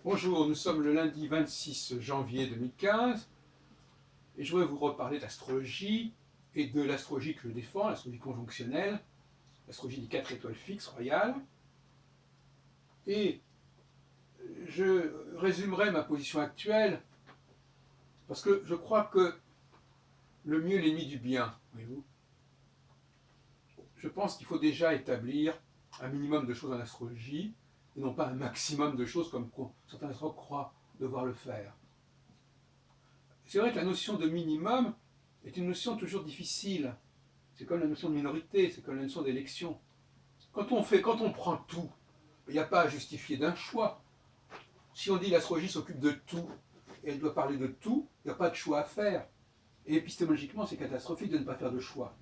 Bonjour, nous sommes le lundi 26 janvier 2015 et je voudrais vous reparler d'astrologie et de l'astrologie que je défends, l'astrologie conjonctionnelle, l'astrologie des 4 étoiles fixes royales. Et je résumerai ma position actuelle parce que je crois que le mieux est l'ennemi du bien, voyez-vous. Je pense qu'il faut déjà établir un minimum de choses en astrologie et non pas un maximum de choses comme certains astrologues croient devoir le faire. C'est vrai que la notion de minimum est une notion toujours difficile. C'est comme la notion de minorité, c'est comme la notion d'élection. Quand on prend tout, il n'y a pas à justifier d'un choix. Si on dit l'astrologie s'occupe de tout, et elle doit parler de tout, il n'y a pas de choix à faire. Et épistémologiquement, c'est catastrophique de ne pas faire de choix.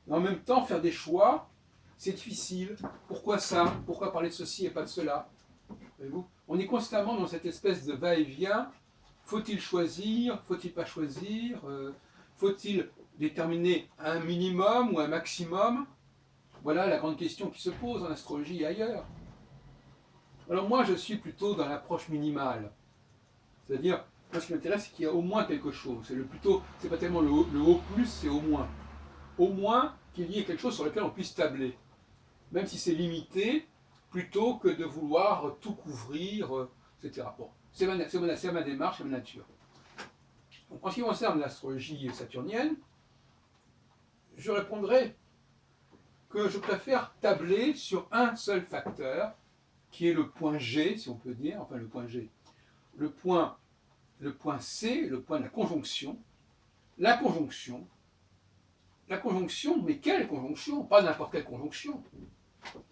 Mais en même temps, faire des choix, c'est difficile. Pourquoi ça? Pourquoi parler de ceci et pas de cela? Voyez-vous, on est constamment dans cette espèce de va-et-vient. Faut-il choisir? Faut-il pas choisir? Faut-il déterminer un minimum ou un maximum? Voilà la grande question qui se pose en astrologie et ailleurs. Alors moi, je suis plutôt dans l'approche minimale. C'est-à-dire, moi, ce qui m'intéresse, c'est qu'il y a au moins quelque chose. C'est pas tellement le haut plus, c'est au moins. Au moins qu'il y ait quelque chose sur lequel on puisse tabler. Même si c'est limité, plutôt que de vouloir tout couvrir, etc. Bon, c'est ma démarche, c'est ma nature. Donc, en ce qui concerne l'astrologie saturnienne, je répondrai que je préfère tabler sur un seul facteur, qui est le point G, si on peut dire, enfin le point G, le point C, le point de la conjonction. La conjonction, mais quelle conjonction? Pas n'importe quelle conjonction.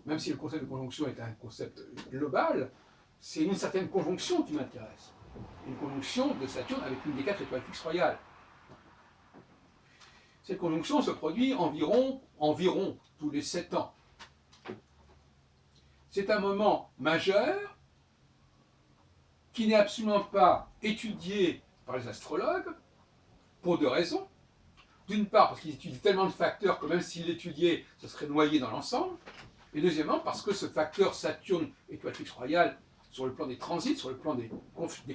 Même si le concept de conjonction est un concept global, c'est une certaine conjonction qui m'intéresse. Une conjonction de Saturne avec une des 4 étoiles fixes royales. Cette conjonction se produit environ tous les 7 ans. C'est un moment majeur qui n'est absolument pas étudié par les astrologues pour 2 raisons. D'une part, parce qu'ils étudient tellement de facteurs que même s'ils l'étudiaient, ce serait noyé dans l'ensemble. Et deuxièmement, parce que ce facteur Saturne, étoile fixe royale, sur le plan des transits, sur le plan des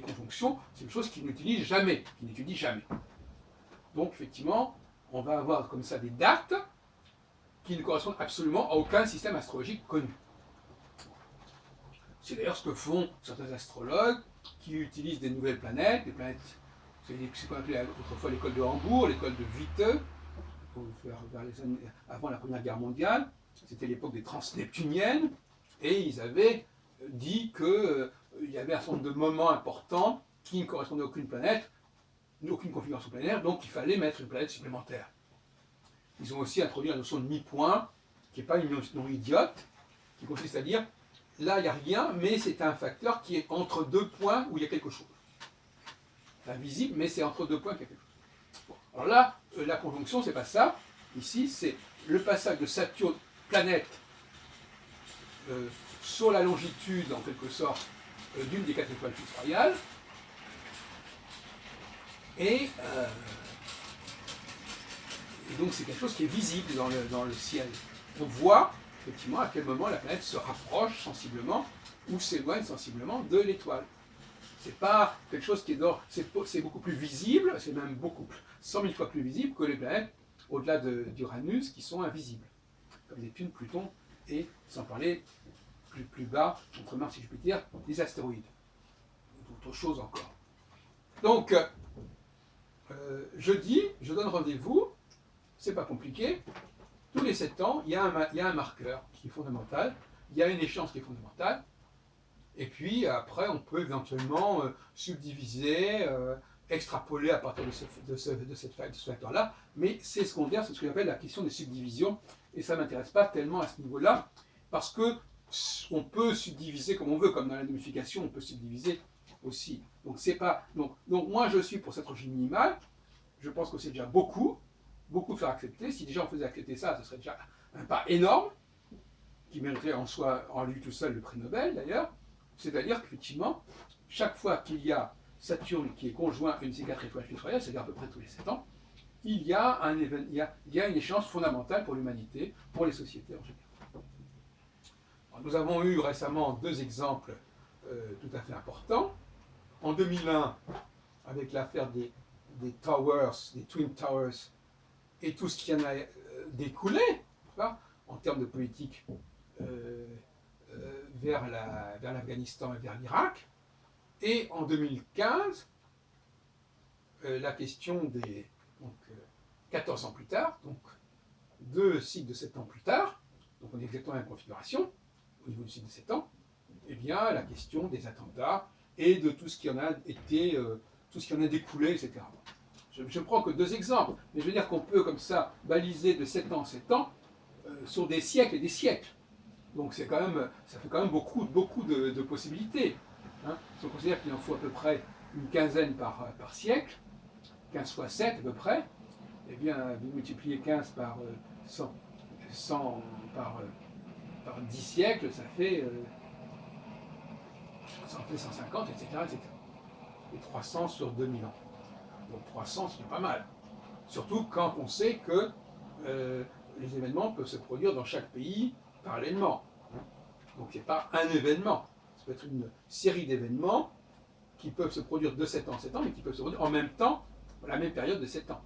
conjonctions, c'est une chose qu'ils n'étudient jamais, Donc, effectivement, on va avoir comme ça des dates qui ne correspondent absolument à aucun système astrologique connu. C'est d'ailleurs ce que font certains astrologues qui utilisent des nouvelles planètes, des planètes, c'est ce qu'on appelait autrefois l'école de Hambourg, l'école de Witte, vers les années avant la Première Guerre mondiale. C'était l'époque des transneptuniennes, et ils avaient dit qu'il y avait un certain nombre de moments importants qui ne correspondaient à aucune planète, aucune configuration planétaire, donc il fallait mettre une planète supplémentaire. Ils ont aussi introduit la notion de mi-point, qui n'est pas une notion idiote, qui consiste à dire, là il n'y a rien, mais c'est un facteur qui est entre 2 points où il y a quelque chose. C'est invisible, mais c'est entre 2 points qu'il y a quelque chose. Bon. Alors là, la conjonction, c'est pas ça. Ici, c'est le passage de Saturne, planète, sur la longitude, en quelque sorte, d'une des 4 étoiles fixes royales. Et donc c'est quelque chose qui est visible dans le ciel. On voit effectivement à quel moment la planète se rapproche sensiblement ou s'éloigne sensiblement de l'étoile. C'est pas quelque chose qui est d'or, c'est beaucoup plus visible, c'est même 100 000 fois plus visible que les planètes au-delà d'Uranus qui sont invisibles, comme Neptune, Pluton et, sans parler plus bas, entre Mars et Jupiter, des astéroïdes, d'autres choses encore. Donc, je donne rendez-vous, c'est pas compliqué, tous les 7 ans, il y a un marqueur qui est fondamental, il y a une échéance qui est fondamentale, et puis après, on peut éventuellement subdiviser, extrapoler à partir de ce facteur-là, mais c'est secondaire, c'est ce qu'on appelle la question des subdivisions, et ça ne m'intéresse pas tellement à ce niveau-là, parce que on peut subdiviser comme on veut, comme dans la numéfication, on peut subdiviser aussi. Donc, moi, je suis pour cette astrologie minimale, je pense que c'est déjà beaucoup faire accepter. Si déjà on faisait accepter ça, ce serait déjà un pas énorme, qui mériterait en lui tout seul le prix Nobel d'ailleurs. C'est-à-dire qu'effectivement, chaque fois qu'il y a Saturne qui est conjoint à une de ces 4 étoiles fixes royales, c'est-à-dire à peu près tous les 7 ans, il y a une échéance fondamentale pour l'humanité, pour les sociétés en général. Alors, nous avons eu récemment 2 exemples tout à fait important. En 2001, avec l'affaire des Towers, des Twin Towers, et tout ce qui en a découlé, en termes de politique vers l'Afghanistan et vers l'Irak. Et en 2015, la question des... Donc, 14 ans plus tard, donc 2 cycles de 7 ans plus tard, donc on est exactement la même configuration, au niveau du cycle de 7 ans, eh bien la question des attentats et de tout ce qui en a été, tout ce qui en a découlé, etc. Je ne prends que 2 exemples, mais je veux dire qu'on peut comme ça baliser de 7 ans en 7 ans sur des siècles et des siècles. Donc c'est quand même, ça fait quand même beaucoup de possibilités. Hein. Si on considère qu'il en faut à peu près une quinzaine par siècle, 15 fois 7 à peu près, eh bien vous multipliez 15 par 100 par 10 siècles, ça fait 150, etc., etc. Et 300 sur 2000 ans. Donc 300, c'est pas mal. Surtout quand on sait que les événements peuvent se produire dans chaque pays parallèlement. Donc c'est pas un événement, ça peut être une série d'événements qui peuvent se produire de 7 ans en 7 ans, mais qui peuvent se produire en même temps, dans la même période de 7 ans,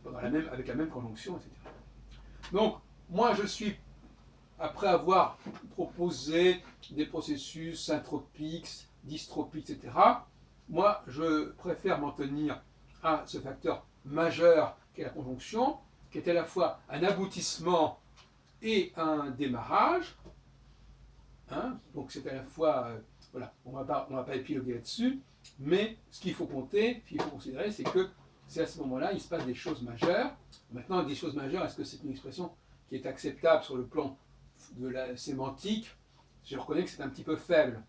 avec la même conjonction, etc. Donc moi je suis, après avoir proposé des processus syntropiques, dystropiques, etc., moi je préfère m'en tenir à ce facteur majeur qu'est la conjonction, qui est à la fois un aboutissement et un démarrage. Hein, donc c'est à la fois, voilà, on va pas épiloguer là-dessus, mais ce qu'il faut compter, ce qu'il faut considérer, c'est que c'est à ce moment-là, il se passe des choses majeures. Maintenant, des choses majeures, est-ce que c'est une expression qui est acceptable sur le plan de la sémantique? Je reconnais que c'est un petit peu faible.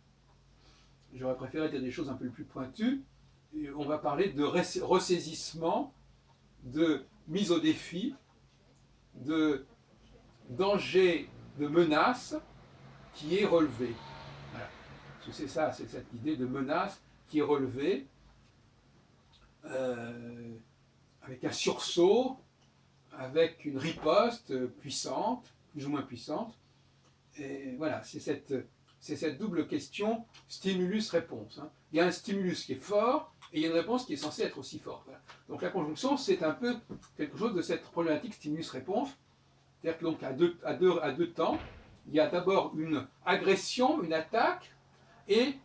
J'aurais préféré dire des choses un peu plus pointues. Et on va parler de ressaisissement, de mise au défi, de danger, de menace qui est relevé. Voilà. C'est ça, c'est cette idée de menace qui est relevée avec un sursaut, avec une riposte puissante, plus ou moins puissante. Et voilà, c'est cette double question stimulus-réponse. Hein. Il y a un stimulus qui est fort et il y a une réponse qui est censée être aussi forte. Voilà. Donc la conjonction, c'est un peu quelque chose de cette problématique stimulus-réponse. C'est-à-dire que donc à deux temps, il y a d'abord une agression, une attaque, et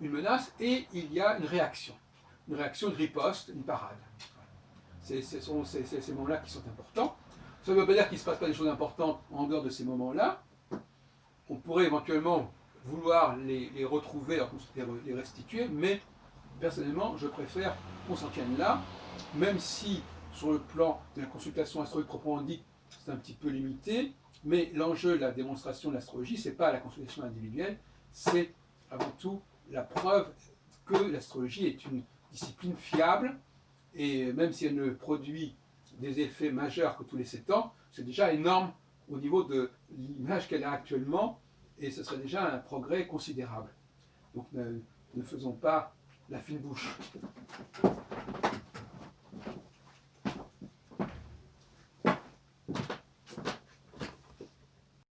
une menace, et il y a une réaction de riposte, une parade. C'est ces moments-là qui sont importants. Ça ne veut pas dire qu'il ne se passe pas des choses importantes en dehors de ces moments-là. On pourrait éventuellement vouloir les retrouver, alors les restituer, mais personnellement, je préfère qu'on s'en tienne là, même si sur le plan de la consultation astrologique proprement dite, c'est un petit peu limité, mais l'enjeu de la démonstration de l'astrologie, ce n'est pas la consultation individuelle, c'est avant tout la preuve que l'astrologie est une discipline fiable, et même si elle ne produit des effets majeurs que tous les 7 ans, c'est déjà énorme au niveau de l'image qu'elle a actuellement, et ce serait déjà un progrès considérable. Donc ne faisons pas la fine bouche.